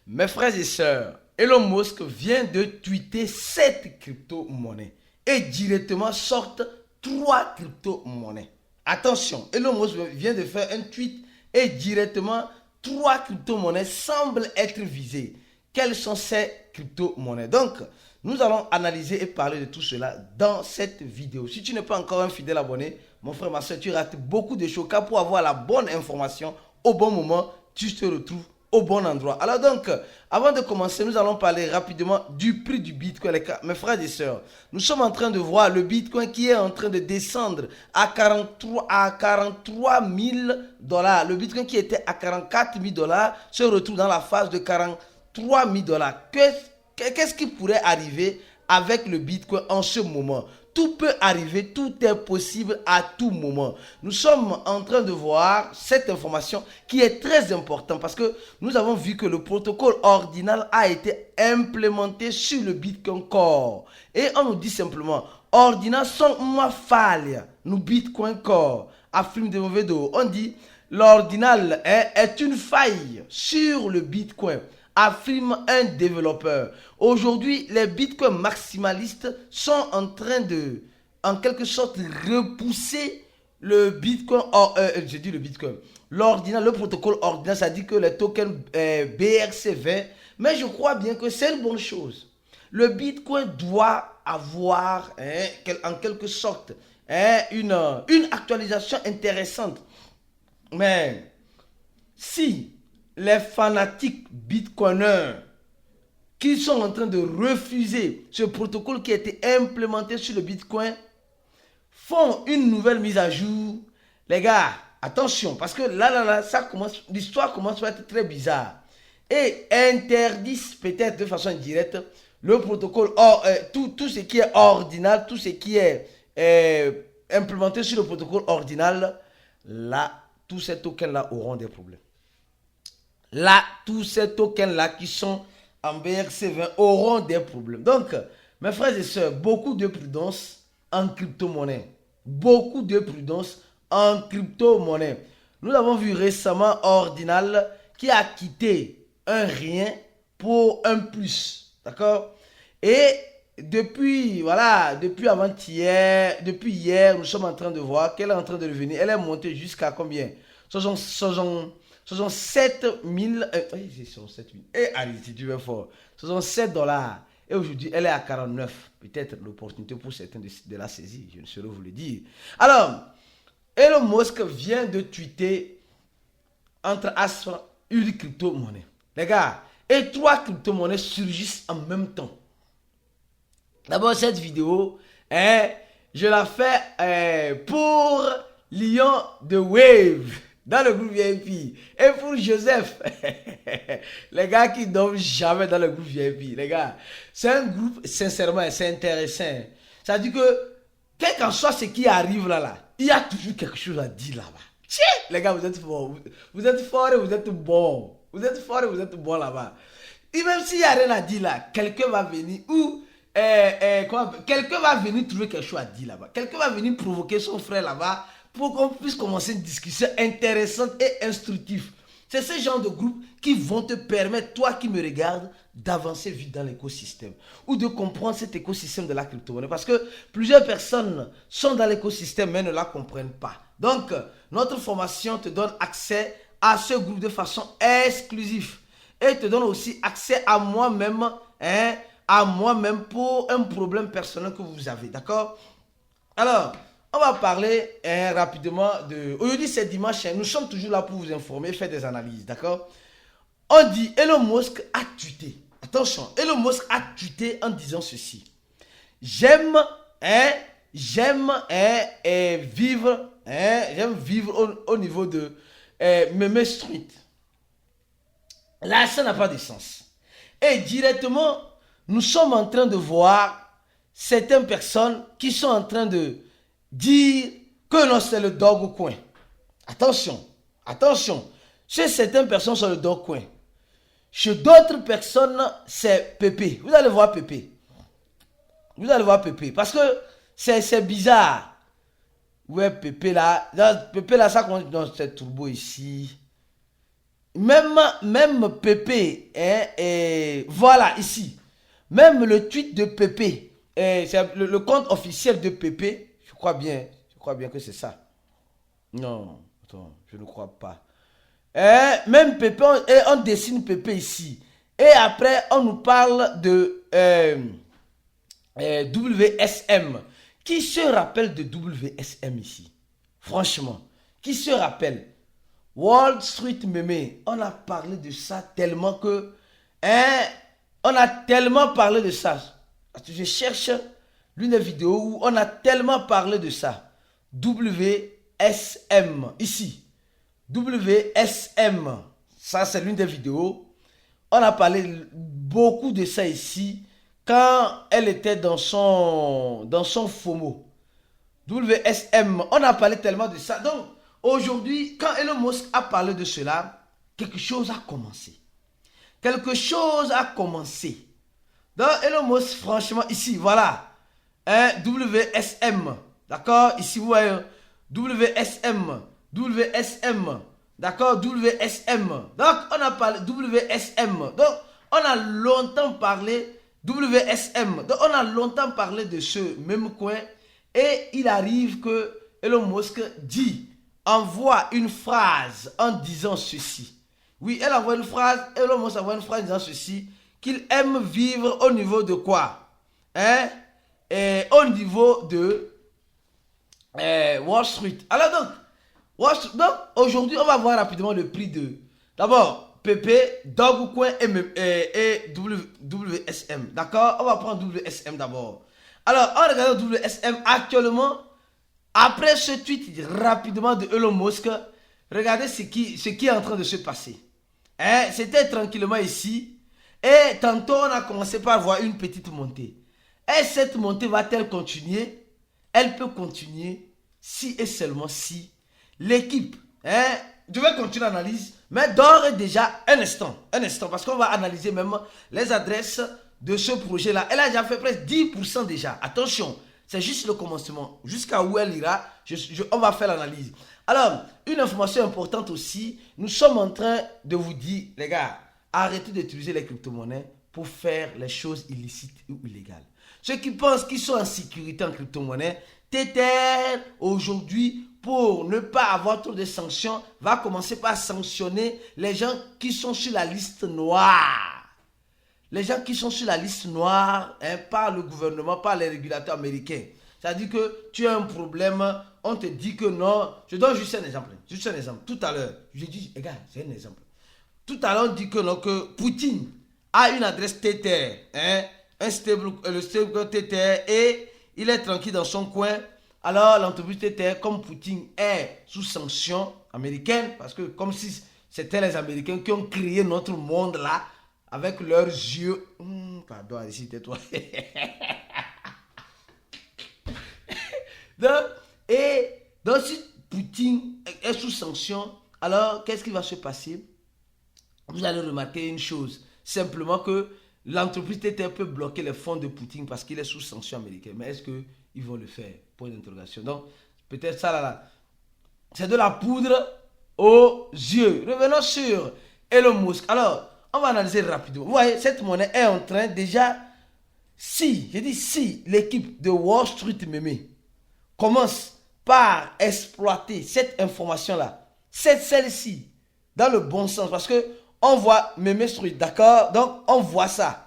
Mes frères et sœurs, Elon Musk vient de tweeter 7 crypto-monnaies et directement sortent 3 crypto-monnaies. Attention, Elon Musk vient de faire un tweet et directement 3 crypto-monnaies semblent être visées. Quelles sont ces crypto-monnaies? Donc, nous allons analyser et parler de tout cela dans cette vidéo. Si tu n'es pas encore un fidèle abonné, mon frère, ma soeur, tu rates beaucoup de choses car pour avoir la bonne information au bon moment, tu te retrouves au bon endroit. Alors donc, avant de commencer, nous allons parler rapidement du prix du Bitcoin. Mes frères et sœurs, nous sommes en train de voir le Bitcoin qui est en train de descendre à 43 000 dollars. Le Bitcoin qui était à 44 000 dollars se retrouve dans la phase de 43 000 dollars. Qu'est-ce qui pourrait arriver avec le Bitcoin en ce moment? Tout peut arriver, tout est possible à tout moment. Nous sommes en train de voir cette information qui est très importante parce que nous avons vu que le protocole ordinal a été implémenté sur le Bitcoin Core. Et on nous dit simplement, ordinal sont uma falha no Bitcoin Core. À film de mauvais dos, on dit, l'ordinal est une faille sur le Bitcoin, affirme un développeur. Aujourd'hui, les bitcoins maximalistes sont en train de, en quelque sorte, repousser le bitcoin, j'ai dit le bitcoin, l'ordinal, le protocole ordinal, ça dit que les tokens BRC20, mais je crois bien que c'est une bonne chose. Le bitcoin doit avoir, en quelque sorte, une actualisation intéressante. Mais si les fanatiques bitcoineurs qui sont en train de refuser ce protocole qui a été implémenté sur le Bitcoin font une nouvelle mise à jour, les gars, attention, parce que là, l'histoire commence à être très bizarre. Et interdisent peut-être de façon indirecte le protocole, tout ce qui est ordinal, tout ce qui est implémenté sur le protocole ordinal, là, tous ces tokens-là auront des problèmes. Là, tous ces tokens-là qui sont en BRC20 auront des problèmes. Donc, mes frères et sœurs, beaucoup de prudence en crypto-monnaie. Beaucoup de prudence en crypto-monnaie. Nous avons vu récemment Ordinal qui a quitté un rien pour un plus. D'accord? Et depuis avant-hier, depuis hier, nous sommes en train de voir qu'elle est en train de revenir. Elle est montée jusqu'à combien? 67 000. Et allez, si tu veux fort. 67 dollars. Et aujourd'hui, elle est à 49. Peut-être l'opportunité pour certains de la saisir. Je ne saurais vous le dire. Alors, Elon Musk vient de tweeter entre Astra une crypto-monnaie. Les gars, et 3 crypto-monnaies surgissent en même temps. D'abord, cette vidéo, je la fais pour Lion de Wave. Dans le groupe VIP. Et pour Joseph, les gars qui ne dorment jamais dans le groupe VIP, les gars, c'est un groupe, sincèrement, c'est intéressant. Ça dit que, quel qu'en soit ce qui arrive là, il y a toujours quelque chose à dire là-bas. Les gars, vous êtes forts. Vous êtes forts et vous êtes bons. Vous êtes forts et vous êtes bons là-bas. Et même s'il n'y a rien à dire là, quelqu'un va venir ou quelqu'un va venir trouver quelque chose à dire là-bas. Quelqu'un va venir provoquer son frère là-bas pour qu'on puisse commencer une discussion intéressante et instructive. C'est ce genre de groupe qui vont te permettre, toi qui me regardes, d'avancer vite dans l'écosystème ou de comprendre cet écosystème de la crypto-monnaie. Parce que plusieurs personnes sont dans l'écosystème mais ne la comprennent pas. Donc, notre formation te donne accès à ce groupe de façon exclusive et te donne aussi accès à moi-même, pour un problème personnel que vous avez. D'accord? Alors, on va parler rapidement de... Aujourd'hui, c'est dimanche. Nous sommes toujours là pour vous informer et faire des analyses. D'accord? On dit, Elon Musk a tweeté. Attention, Elon Musk a tweeté en disant ceci. J'aime vivre au niveau de Meme Street. Là, ça n'a pas de sens. Et directement, nous sommes en train de voir certaines personnes qui sont en train de dire que non, c'est le dog au coin. Attention, attention. Chez certaines personnes, c'est le dog au coin. Chez d'autres personnes, c'est Pépé. Vous allez voir Pépé. Vous allez voir Pépé. Parce que c'est bizarre. Ouais, Pépé là, ça commence dans cette turbo ici. même Pépé, hein, et voilà, ici. Même le tweet de Pépé, c'est le compte officiel de Pépé, je crois bien que c'est ça. Non, attends, je ne crois pas. Même Pépé, on dessine Pépé ici. Et après, on nous parle de WSM. Qui se rappelle de WSM ici? Franchement, qui se rappelle? Wall Street Meme, on a parlé de ça tellement que... on a tellement parlé de ça. Je cherche l'une des vidéos où on a tellement parlé de ça. WSM, ici. WSM, ça c'est l'une des vidéos. On a parlé beaucoup de ça ici quand elle était dans son FOMO. WSM, on a parlé tellement de ça. Donc, aujourd'hui, quand Elon Musk a parlé de cela, quelque chose a commencé. Quelque chose a commencé. Donc, Elon Musk, franchement, ici, voilà. WSM. D'accord? Ici, vous voyez. WSM. WSM. D'accord? WSM. Donc, on a parlé WSM. Donc, on a longtemps parlé WSM. Donc, on a longtemps parlé de ce même coin. Et il arrive que Elon Musk envoie une phrase en disant ceci. Oui, elle envoie une phrase, Elon Musk envoie une phrase en disant ceci, qu'il aime vivre au niveau de quoi? Au niveau de Wall Street. Alors donc, aujourd'hui, on va voir rapidement le prix de, d'abord, PP, Dogecoin et WSM. D'accord? On va prendre WSM d'abord. Alors, en regardant WSM actuellement, après ce tweet rapidement de Elon Musk, regardez ce qui est en train de se passer. C'était tranquillement ici. Et tantôt, on a commencé par voir une petite montée. Et cette montée va-t-elle continuer? Elle peut continuer si et seulement si l'équipe, je vais continuer l'analyse, mais d'ores et déjà, un instant, parce qu'on va analyser même les adresses de ce projet-là. Elle a déjà fait presque 10% déjà. Attention, c'est juste le commencement. Jusqu'à où elle ira, on va faire l'analyse. Alors, une information importante aussi, nous sommes en train de vous dire, les gars, arrêtez d'utiliser les crypto-monnaies pour faire les choses illicites ou illégales. Ceux qui pensent qu'ils sont en sécurité en crypto-monnaie, Tether, aujourd'hui, pour ne pas avoir trop de sanctions, va commencer par sanctionner les gens qui sont sur la liste noire. Les gens qui sont sur la liste noire, par le gouvernement, par les régulateurs américains. C'est-à-dire que tu as un problème, on te dit que non. Je donne juste un exemple. Tout à l'heure, je dis, regarde, c'est un exemple. Tout à l'heure, on dit que non, que Poutine a une adresse Tether, le stable Tether, et il est tranquille dans son coin. Alors, l'entreprise Tether, comme Poutine est sous sanction américaine, parce que comme si c'était les Américains qui ont créé notre monde là, avec leurs yeux. Pardon, ici, tais-toi. donc, si Poutine est sous sanction, alors qu'est-ce qui va se passer? Vous allez remarquer une chose, simplement que l'entreprise Tether peut bloquer les fonds de Poutine parce qu'il est sous sanction américaine. Mais est-ce qu'ils vont le faire? Point d'interrogation. Donc, peut-être ça là. C'est de la poudre aux yeux. Revenons sur Elon Musk. Alors, on va analyser rapidement. Vous voyez, cette monnaie est en train déjà, si l'équipe de Wall Street Meme commence par exploiter cette information-là, celle-ci, dans le bon sens, parce que on voit Meme Street, d'accord? Donc, on voit ça.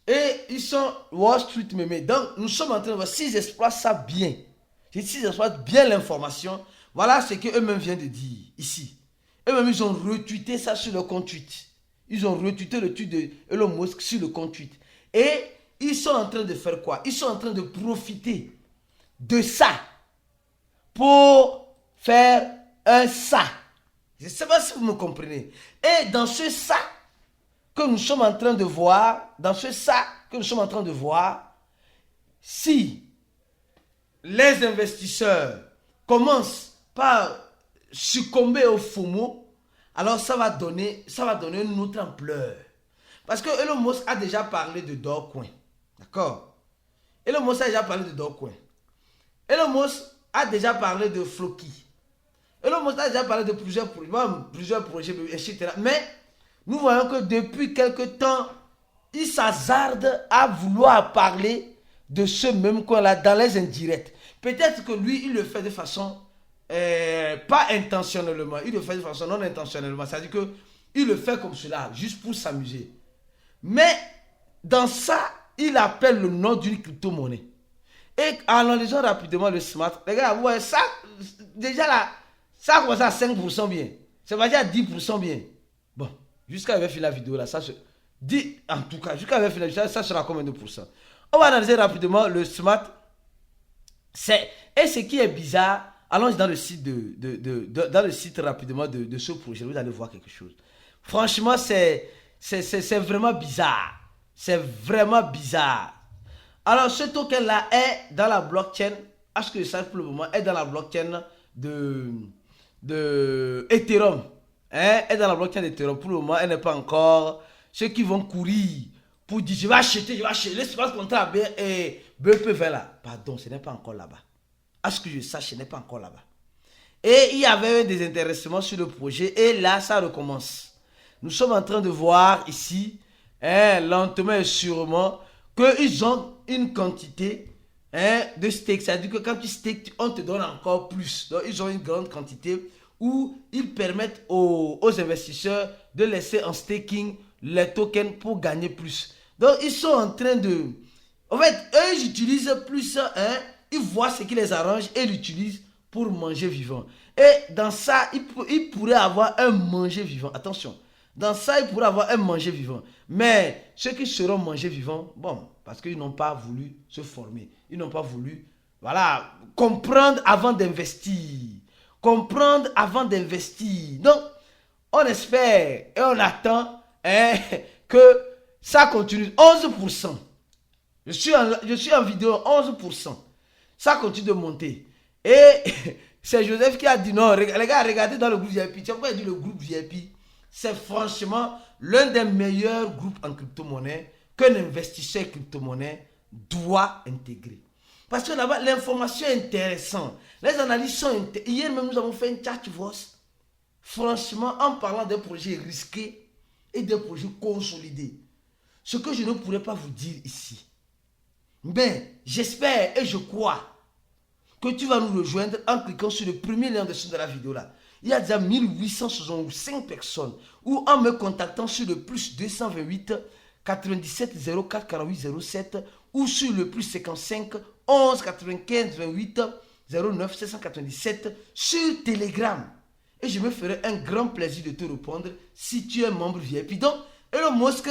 Et ils sont Wall Street Meme. Donc, nous sommes en train de voir s'ils exploitent ça bien. S'ils exploitent bien l'information, voilà ce qu'eux-mêmes viennent de dire ici. Eux-mêmes, ils ont retweeté ça sur le compte tweet. Ils ont retweeté le tweet de Elon Musk sur le compte tweet. Et ils sont en train de faire quoi? Ils sont en train de profiter de ça pour faire un ça. Je ne sais pas si vous me comprenez. Et dans ce ça que nous sommes en train de voir, si les investisseurs commencent par succomber au FOMO, alors ça va donner une autre ampleur. Parce que Elon Musk a déjà parlé de Dogecoin. D'accord? Elon Musk a déjà parlé de Dogecoin. Elon Musk a déjà parlé de Floki. Elon Musk a déjà parlé de plusieurs projets, etc. Mais nous voyons que depuis quelque temps, il s'hasarde à vouloir parler de ce même coin-là dans les indirects. Peut-être que lui, il le fait de façon pas intentionnellement, il le fait de façon non intentionnellement. C'est-à-dire qu'il le fait comme cela, juste pour s'amuser. Mais dans ça, il appelle le nom d'une crypto-monnaie. Et en analysant rapidement le smart, les gars, ouais, ça, déjà là, ça commence à 5% bien. Ça va dire à 10% bien. Bon, jusqu'à la fin de la vidéo là, ça se dit, en tout cas, jusqu'à la fin de la vidéo, ça sera combien de pourcents? On va analyser rapidement le smart. Et ce qui est bizarre, allons dans le site dans le site rapidement de ce projet, vous allez voir quelque chose. Franchement, c'est vraiment bizarre. C'est vraiment bizarre. Alors, ce token-là est dans la blockchain, à ce que je sache pour le moment, est dans la blockchain de Ethereum. Est dans la blockchain d'Ethereum. Pour le moment, elle n'est pas encore. Ceux qui vont courir pour dire, je vais acheter, l'espace contrat et BEP vers là. Pardon, ce n'est pas encore là-bas. À ce que je sache, ce n'est pas encore là-bas. Et il y avait des intéressements sur le projet. Et là, ça recommence. Nous sommes en train de voir ici, lentement et sûrement, qu'ils ont une quantité de stake. C'est-à-dire que quand tu stakes, on te donne encore plus. Donc, ils ont une grande quantité où ils permettent aux investisseurs de laisser en staking les tokens pour gagner plus. Donc, ils sont en train de... En fait, eux, ils utilisent plus... ils voient ce qui les arrange et ils l'utilisent pour manger vivant. Et dans ça, ils pourraient avoir un manger vivant. Attention. Dans ça, ils pourraient avoir un manger vivant. Mais ceux qui seront mangés vivants, bon, parce qu'ils n'ont pas voulu se former. Ils n'ont pas voulu, voilà, comprendre avant d'investir. Comprendre avant d'investir. Donc, on espère et on attend que ça continue. 11%. Je suis en vidéo, 11%. Ça continue de monter. Et c'est Joseph qui a dit non, les gars, regardez dans le groupe VIP. Tu vois pourquoi il dit le groupe VIP? C'est franchement l'un des meilleurs groupes en crypto-monnaie qu'un investisseur crypto-monnaie doit intégrer. Parce que là-bas, l'information est intéressante. Les analyses sont intéressantes. Hier même, nous avons fait un chat voice. Franchement, en parlant des projets risqués et des projets consolidés. Ce que je ne pourrais pas vous dire ici. Mais j'espère et je crois que tu vas nous rejoindre en cliquant sur le premier lien en dessous de la vidéo là. Il y a déjà 1865 personnes ou en me contactant sur le plus 228 97 04 48 07 ou sur le plus 55 11 95 28 09 797 sur Telegram. Et je me ferai un grand plaisir de te répondre si tu es membre VIP. Donc, Elon Musk,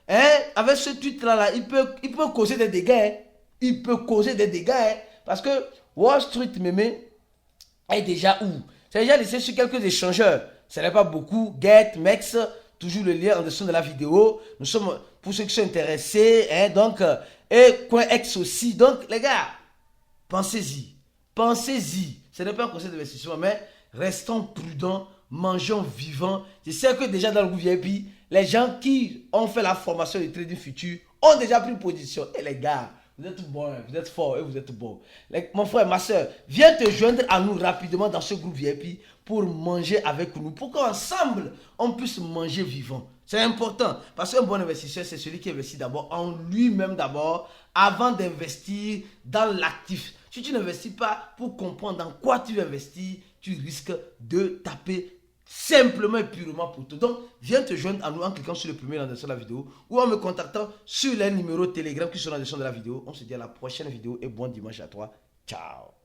avec ce tweet-là, il peut causer des dégâts. Il peut causer des dégâts. Parce que Wall Street Meme est déjà où? C'est déjà laissé sur quelques échangeurs. Ce n'est pas beaucoup. Get, Mex, toujours le lien en dessous de la vidéo. Nous sommes, pour ceux qui sont intéressés, donc, et CoinEx aussi. Donc, les gars, pensez-y. Pensez-y. Ce n'est pas un conseil d'investissement, mais restons prudents, mangeons vivants. Je sais que déjà dans le groupe VIP, les gens qui ont fait la formation de trading futur ont déjà pris position. Et les gars, vous êtes bons, vous êtes forts et vous êtes bons. Mon frère, ma soeur, viens te joindre à nous rapidement dans ce groupe VIP pour manger avec nous. Pour qu'ensemble, on puisse manger vivant. C'est important. Parce qu'un bon investisseur, c'est celui qui investit d'abord en lui-même d'abord, avant d'investir dans l'actif. Si tu n'investis pas pour comprendre dans quoi tu investis, tu risques de taper simplement et purement pour tout. Donc, viens te joindre à nous en cliquant sur le premier lien de la vidéo ou en me contactant sur les numéros Telegram qui sont dans la description de la vidéo. On se dit à la prochaine vidéo et bon dimanche à toi. Ciao.